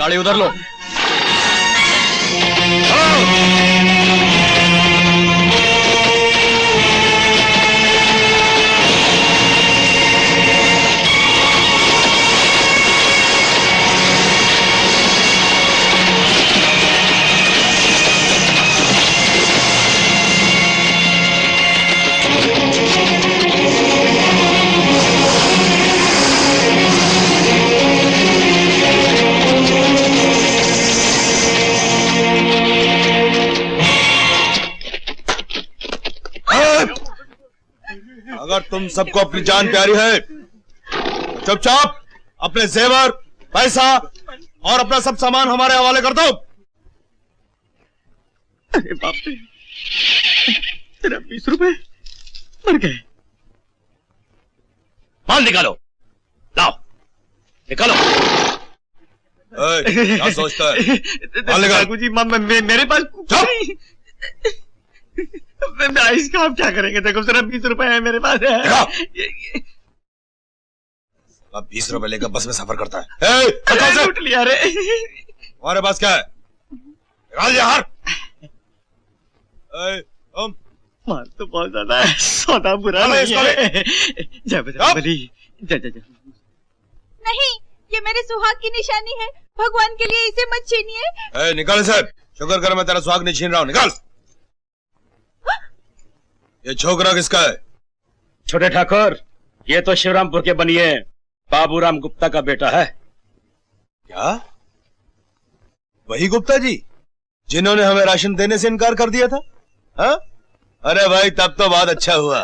गाड़ी उधर लो। अगर तुम सबको अपनी जान प्यारी है तो चुपचाप अपने जेवर, पैसा और अपना सब सामान हमारे हवाले कर दो। अरे बाप रे, तेरा 20 रुपए मर गए। माल निकालो, लाओ निकालो। क्या सोचता है? माल निकाल। जी मेरे पास इसका आप क्या करेंगे? देखो सिर्फ 20 रुपए है मेरे पास। 20 रुपए लेकर बस में सफर करता है। लूट लिया रे। हमारे पास क्या है? निकाल यार। माल तो बहुत ज्यादा है, सौदा बुरा नहीं है। जय बजरंगबली, जय जय जय। नहीं, ये मेरे सुहाग की निशानी है, भगवान के लिए इसे मत छीनिए। निकाल साहब, शुक्र कर मैं तेरा सुहाग नहीं छीन रहा हूँ। निकाल। ये छोकरा किसका है? छोटे ठाकुर, ये तो शिवरामपुर के बनिए बाबूराम गुप्ता का बेटा है। क्या? वही गुप्ता जी जिन्होंने हमें राशन देने से इनकार कर दिया था? हाँ? अरे भाई, तब तो बहुत अच्छा हुआ।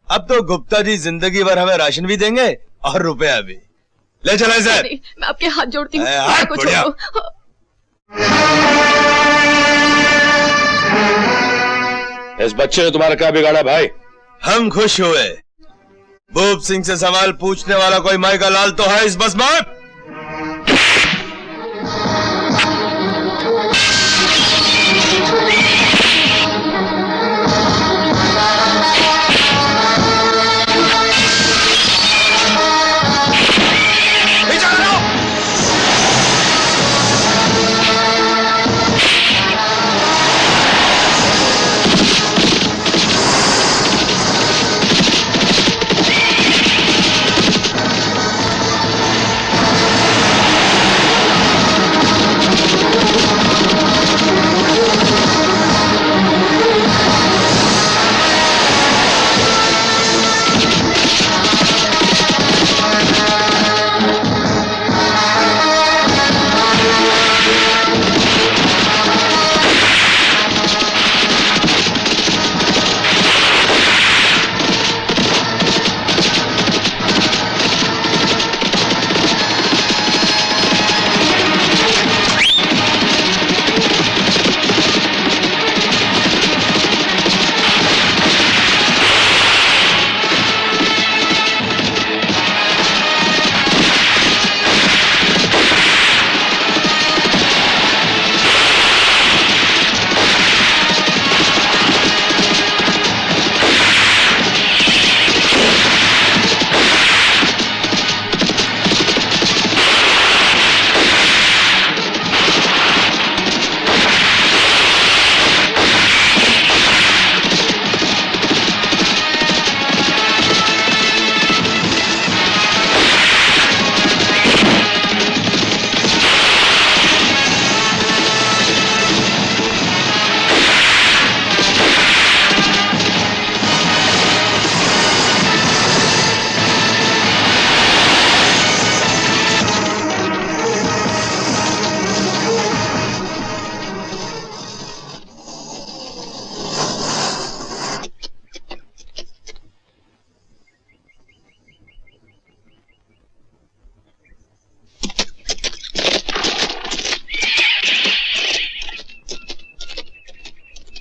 अब तो गुप्ता जी जिंदगी भर हमें राशन भी देंगे और रुपया भी। ले चला इसे। मैं आपके हाथ जोड़ती हूँ। इस बच्चे ने तुम्हारा क्या बिगाड़ा भाई? हम खुश हुए। भूप सिंह से सवाल पूछने वाला कोई माई का लाल तो है इस बस में?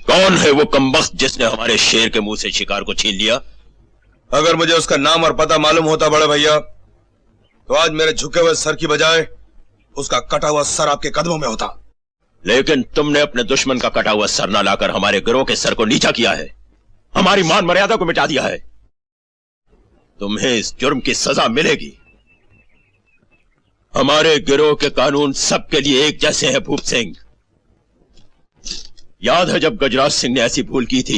कौन है वो कमबख्त जिसने हमारे शेर के मुंह से शिकार को छीन लिया? अगर मुझे उसका नाम और पता मालूम होता बड़े भैया, तो आज मेरे झुके हुए सर की बजाय उसका कटा हुआ सर आपके कदमों में होता। लेकिन तुमने अपने दुश्मन का कटा हुआ सर न लाकर हमारे गिरोह के सर को नीचा किया है, हमारी मान मर्यादा को मिटा दिया है। तुम्हें इस जुर्म की सजा मिलेगी। हमारे गिरोह के कानून सबके लिए एक जैसे हैं भूप सिंह। याद है जब गजराज सिंह ने ऐसी भूल की थी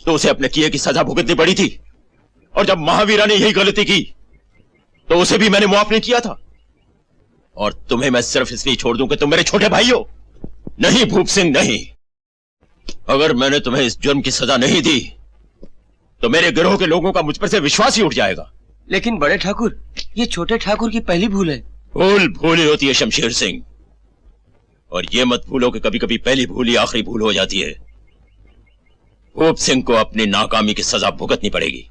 तो उसे अपने किए की सजा भुगतनी पड़ी थी, और जब महावीरा ने यही गलती की तो उसे भी मैंने माफ नहीं किया था। और तुम्हें मैं सिर्फ इसलिए छोड़ दूं कि तुम मेरे छोटे भाई हो। नहीं भूप सिंह नहीं, अगर मैंने तुम्हें इस जुर्म की सजा नहीं दी तो मेरे गिरोह के लोगों का मुझ पर से विश्वास ही उठ जाएगा। लेकिन बड़े ठाकुर, ये छोटे ठाकुर की पहली भूल है। भूल ही होती है शमशेर सिंह, और ये मत भूलो कि कभी कभी पहली भूल ही आखिरी भूल हो जाती है। भूप सिंह को अपनी नाकामी की सजा भुगतनी पड़ेगी।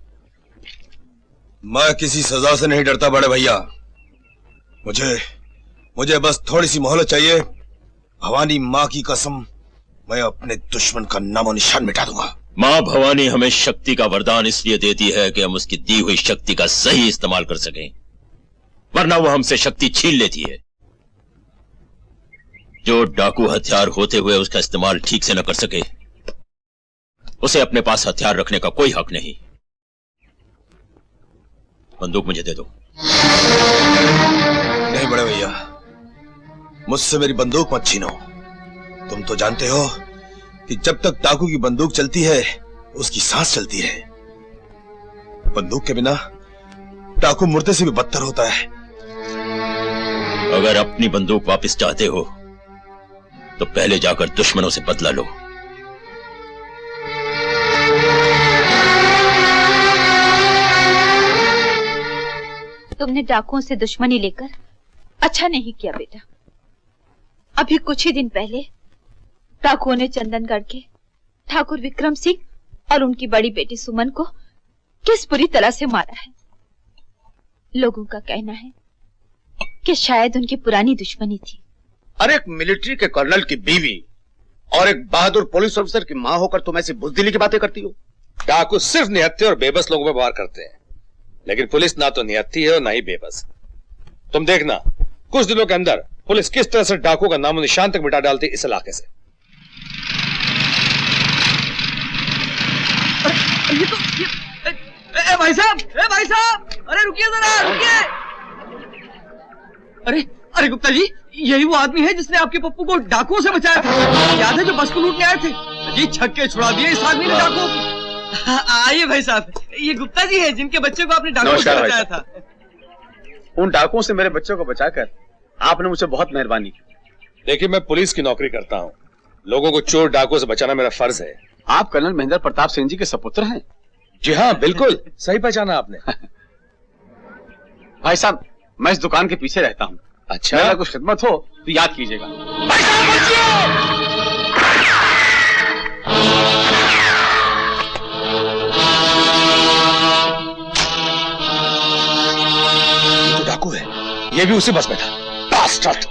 मैं किसी सजा से नहीं डरता बड़े भैया। मुझे बस थोड़ी सी मोहलत चाहिए। भवानी माँ की कसम, मैं अपने दुश्मन का नामो निशान मिटा दूंगा। माँ भवानी हमें शक्ति का वरदान इसलिए देती है कि हम उसकी दी हुई शक्ति का सही इस्तेमाल कर सकें, वरना वो हमसे शक्ति छीन लेती है। जो डाकू हथियार होते हुए उसका इस्तेमाल ठीक से न कर सके, उसे अपने पास हथियार रखने का कोई हक नहीं। बंदूक मुझे दे दो। नहीं बड़े भैया, मुझसे मेरी बंदूक मत छीनो। तुम तो जानते हो कि जब तक डाकू की बंदूक चलती है उसकी सांस चलती है। बंदूक के बिना डाकू मुर्दे से भी बदतर होता है। अगर अपनी बंदूक वापस चाहते हो तो पहले जाकर दुश्मनों से बदला लो। तुमने डाकुओं से दुश्मनी लेकर अच्छा नहीं किया बेटा। अभी कुछ ही दिन पहले डाकुओं ने चंदनगढ़ के ठाकुर विक्रम सिंह और उनकी बड़ी बेटी सुमन को किस बुरी तरह से मारा है। लोगों का कहना है कि शायद उनकी पुरानी दुश्मनी थी। अरे एक मिलिट्री के कर्नल की बीवी और एक बहादुर पुलिस ऑफिसर की मां होकर तुम ऐसी बुजदिली की बातें करती हो। डाकू सिर्फ निहत्थे और बेबस लोगों पर वार करते हैं, लेकिन पुलिस ना तो निहत्थी है और ना ही बेबस। तुम देखना कुछ दिनों के अंदर पुलिस किस तरह से डाकू का नामो निशान तक मिटा डालती इस इलाके से। भाई साहब, अरे रुकिए जरा, रुकिए। अरे गुप्ता जी, यही वो आदमी है जिसने आपके पप्पू को डाकुओं से बचाया था। याद है जो बस को लूटने आए थे? जी छक्के छुड़ा दिए इस आदमी ने डाकुओं की। आइए भाई साहब, ये गुप्ता जी है जिनके बच्चे को आपने डाकुओं से बचाया था। उन डाकुओं से मेरे बच्चों को बचाकर आपने मुझे बहुत मेहरबानी की। देखिए, मैं पुलिस की नौकरी करता हूँ, लोगों को चोर डाकुओं से बचाना मेरा फर्ज है। आप कर्नल महेंद्र प्रताप सिंह जी के सपुत्र हैं? जी हाँ, बिल्कुल सही पहचाना आपने। भाई साहब, मैं इस दुकान के पीछे रहता हूँ। अच्छा, अगर कुछ खिदमत हो तो याद कीजिएगा। ये तो डाकू है, ये भी उसी बस में था। बास्टर्ड!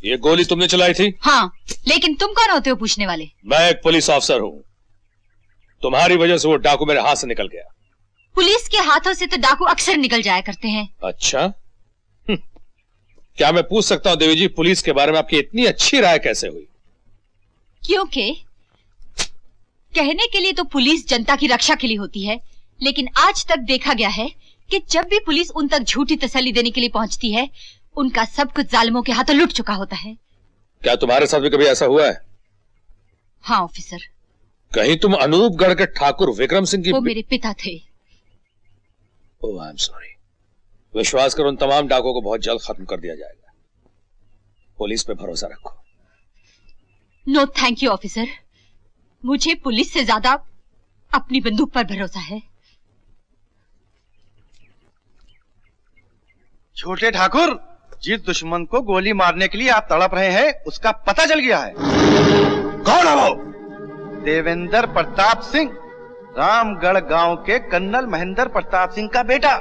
ये गोली तुमने चलाई थी? हाँ, लेकिन तुम कौन होते हो पूछने वाले? मैं एक पुलिस ऑफिसर हूँ। तुम्हारी वजह से वो डाकू मेरे हाथ से निकल गया। पुलिस के हाथों से तो डाकू अक्सर निकल जाया करते हैं। अच्छा, क्या मैं पूछ सकता हूँ देवी जी, पुलिस के बारे में आपकी इतनी अच्छी राय कैसे हुई? क्योंकि कहने के लिए तो पुलिस जनता की रक्षा के लिए होती है, लेकिन आज तक देखा गया है कि जब भी पुलिस उन तक झूठी तसल्ली देने के लिए पहुंचती है, उनका सब कुछ जालिमों के हाथों लुट चुका होता है। क्या तुम्हारे साथ भी कभी ऐसा हुआ है? हाँ ऑफिसर। कहीं तुम अनूपगढ़ के ठाकुर विक्रम सिंह की वो मेरे पिता थे। ओह आई एम सॉरी। विश्वास करो, उन तमाम डाकों को बहुत जल्द खत्म कर दिया जाएगा। पुलिस पे भरोसा रखो। नो थैंक यू ऑफिसर, मुझे पुलिस से ज्यादा अपनी बंदूक पर भरोसा है। छोटे ठाकुर, जिस दुश्मन को गोली मारने के लिए आप तड़प रहे हैं उसका पता चल गया है। कौन है वो? देवेंद्र प्रताप सिंह, रामगढ़ गांव के कर्नल महेंद्र प्रताप सिंह का बेटा।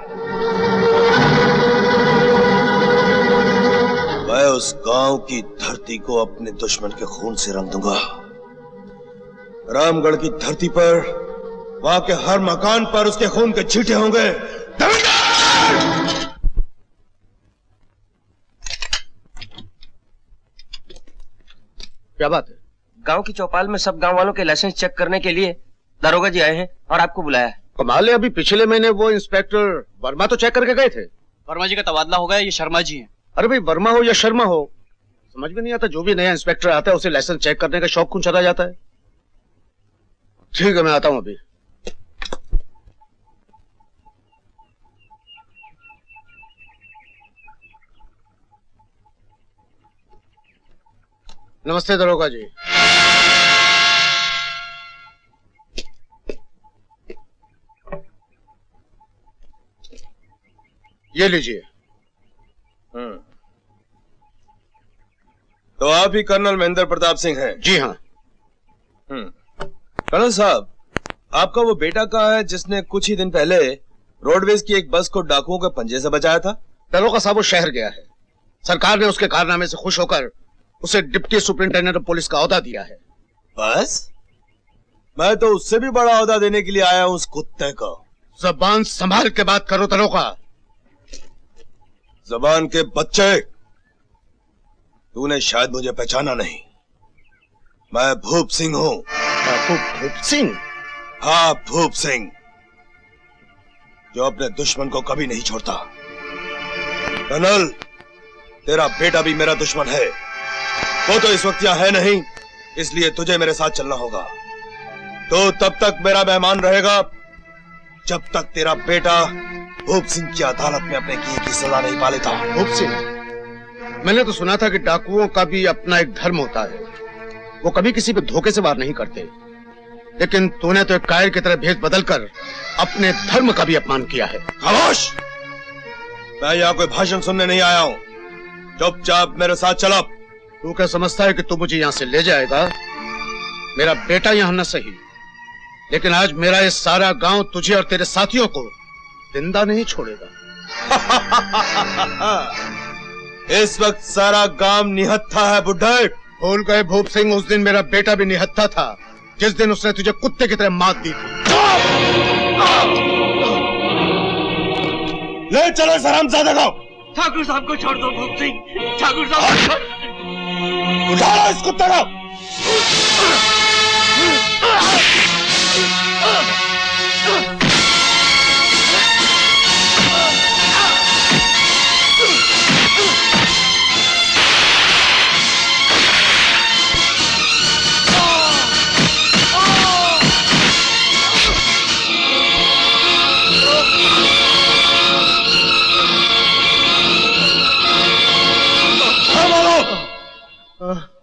मैं उस गांव की धरती को अपने दुश्मन के खून से रंग दूंगा। रामगढ़ की धरती पर, वहां के हर मकान पर उसके खून के छींटे होंगे। क्या बात है? गांव की चौपाल में सब गांव वालों के लाइसेंस चेक करने के लिए दारोगा जी आए हैं और आपको बुलाया है। कमाल है, अभी पिछले महीने वो इंस्पेक्टर वर्मा तो चेक करके गए थे। वर्मा जी का तबादला हो गया, ये शर्मा जी हैं। अरे भाई, वर्मा हो या शर्मा हो, समझ में नहीं आता। जो भी नया इंस्पेक्टर आता है उसे लाइसेंस चेक करने का शौक क्यों चला जाता है। ठीक है, मैं आता हूं अभी। नमस्ते दरोगा जी। ये लीजिए। तो आप ही कर्नल महेंद्र प्रताप सिंह हैं? जी हाँ। कर्नल साहब, आपका वो बेटा कहाँ है जिसने कुछ ही दिन पहले रोडवेज की एक बस को डाकुओं के पंजे से बचाया था? दरोगा साहब वो शहर गया है। सरकार ने उसके कारनामे से खुश होकर उसे डिप्टी सुपरिंटेंडेंट ऑफ पुलिस का ओहदा दिया है। बस? मैं तो उससे भी बड़ा ओहदा देने के लिए आया हूं उस कुत्ते को। जबान संभाल के बात करो दरोगा। जबान के बच्चे, तूने शायद मुझे पहचाना नहीं। मैं भूप सिंह हूं। भूप सिंह? हाँ, भूप सिंह, जो अपने दुश्मन को कभी नहीं छोड़ता। कर्नल, तेरा बेटा भी मेरा दुश्मन है। वो तो इस वक्त यहाँ है नहीं, इसलिए तुझे मेरे साथ चलना होगा। तो तब तक मेरा मेहमान रहेगा जब तक तेरा बेटा भूप सिंह की अदालत में अपने किए की सजा नहीं पा लेता। भूप सिंह? मैंने तो सुना था कि डाकुओं का भी अपना एक धर्म होता है। वो कभी किसी पे धोखे से वार नहीं करते, लेकिन तूने तो एक कायर की तरह भेष बदलकर अपने धर्म का भी अपमान किया है। खामोश! मैं यहाँ कोई भाषण सुनने नहीं आया हूँ। चुपचाप मेरे साथ चला। तू क्या समझता है कि तू मुझे यहाँ से ले जाएगा? मेरा बेटा यहाँ न सही, लेकिन आज मेरा ये सारा गांव तुझे और तेरे साथियों को जिंदा नहीं छोड़ेगा। इस वक्त सारा गांव निहत्था है बुड्ढे। भूल गए भूप सिंह, उस दिन मेरा बेटा भी निहत्था था जिस दिन उसने तुझे कुत्ते की तरह मात दी थी। ले चलो इस हरामजादे को। ठाकुर साहब को छोड़ दो भूप सिंह। ठाकुर साहब, उठा लो इस कुत्ते को।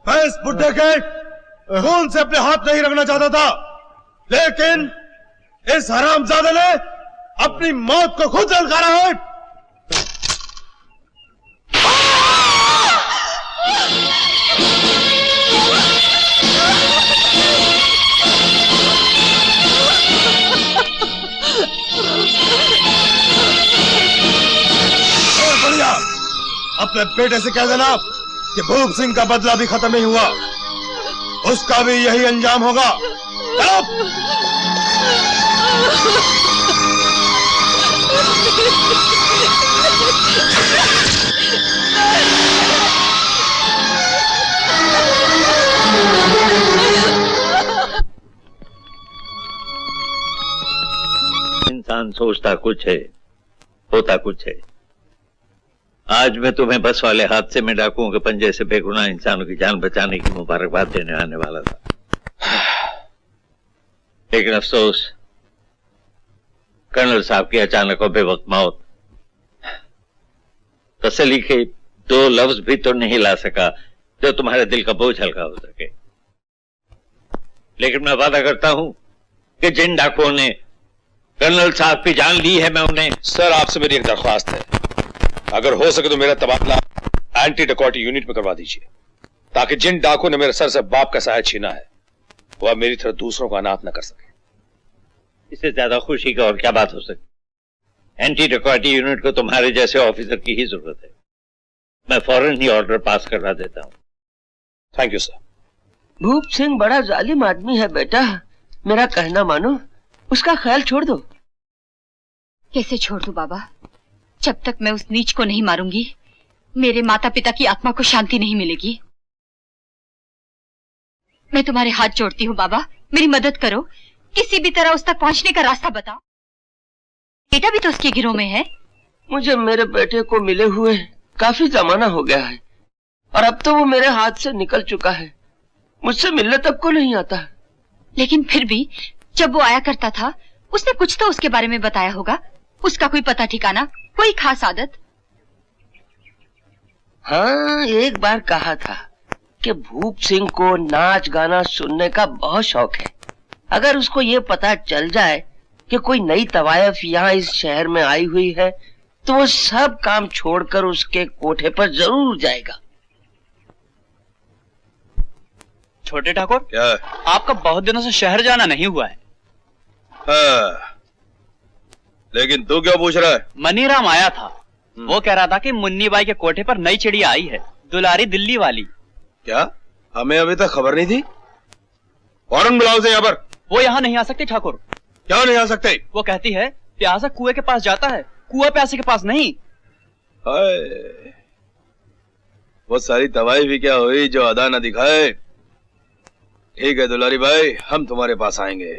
मैं इस बुड्ढे के खून से अपने हाथ नहीं रखना चाहता था, लेकिन इस हरामजादे ने अपनी मौत को खुद ललकारा है। बढ़िया, अपने बेटे से कह देना कि भूप सिंह का बदला भी खत्म नहीं हुआ, उसका भी यही अंजाम होगा। चलो। इंसान सोचता कुछ है, होता कुछ है। आज मैं तुम्हें बस वाले हादसे में डाकुओं के पंजे से बेगुनाह इंसानों की जान बचाने की मुबारकबाद देने आने वाला था, लेकिन अफसोस कर्नल साहब की अचानक और बेवक्त मौत। तसल्ली के 2 लफ्ज भी तो नहीं ला सका जो तुम्हारे दिल का बोझ हल्का हो सके। लेकिन मैं वादा करता हूं कि जिन डाकुओं ने कर्नल साहब की जान ली है, मैं उन्हें। सर, आपसे मेरी एक दरख्वास्त है, अगर हो सके तो मेरा तबादला एंटी डकॉटी यूनिट में करवा दीजिए, ताकि जिन डाकुओं ने मेरे सर से बाप का साया छीना है वह मेरी तरह दूसरों का अनाथ न कर सके। इससे ज्यादा खुशी की और क्या बात हो सकती। एंटी डकॉटी यूनिट को तुम्हारे जैसे ऑफिसर की ही जरूरत है। मैं फौरन ही ऑर्डर पास करवा देता हूं। Thank you sir. भूप सिंह बड़ा जालिम आदमी है बेटा, मेरा कहना मानो, उसका ख्याल छोड़ दो। कैसे छोड़ दूं बाबा? जब तक मैं उस नीच को नहीं मारूंगी, मेरे माता पिता की आत्मा को शांति नहीं मिलेगी। मैं तुम्हारे हाथ जोड़ती हूँ बाबा, मेरी मदद करो, किसी भी तरह उस तक पहुंचने का रास्ता बताओ। बेटा भी तो उसके गिरोह में है। मुझे मेरे बेटे को मिले हुए काफी जमाना हो गया है, और अब तो वो मेरे हाथ से निकल चुका है, मुझसे मिलने तक को नहीं आता। लेकिन फिर भी जब वो आया करता था, उसने कुछ तो उसके बारे में बताया होगा। उसका कोई पता ठिकाना, कोई खास आदत? हाँ, एक बार कहा था कि भूप सिंह को नाच गाना सुनने का बहुत शौक है। अगर उसको ये पता चल जाए कि कोई नई तवायफ यहाँ इस शहर में आई हुई है, तो वो सब काम छोड़कर उसके कोठे पर जरूर जाएगा। छोटे ठाकुर, क्या? आपका बहुत दिनों से शहर जाना नहीं हुआ है। हाँ, लेकिन तू क्या पूछ रहा है? मनीराम आया था, वो कह रहा था कि मुन्नी बाई के कोठे पर नई चिड़िया आई है, दुलारी दिल्ली वाली। क्या? हमें अभी तक खबर नहीं थी? फौरन बुलाओ उसे यहाँ पर। वो यहाँ नहीं आ सकती ठाकुर। क्या नहीं आ सकते? वो कहती है प्यासा कुएं के पास जाता है, कुआं प्यासे के पास नहीं। हाय, वो सारी तबाही भी क्या हुई जो अदा न दिखाए। ठीक है दुलारी भाई, हम तुम्हारे पास आएंगे।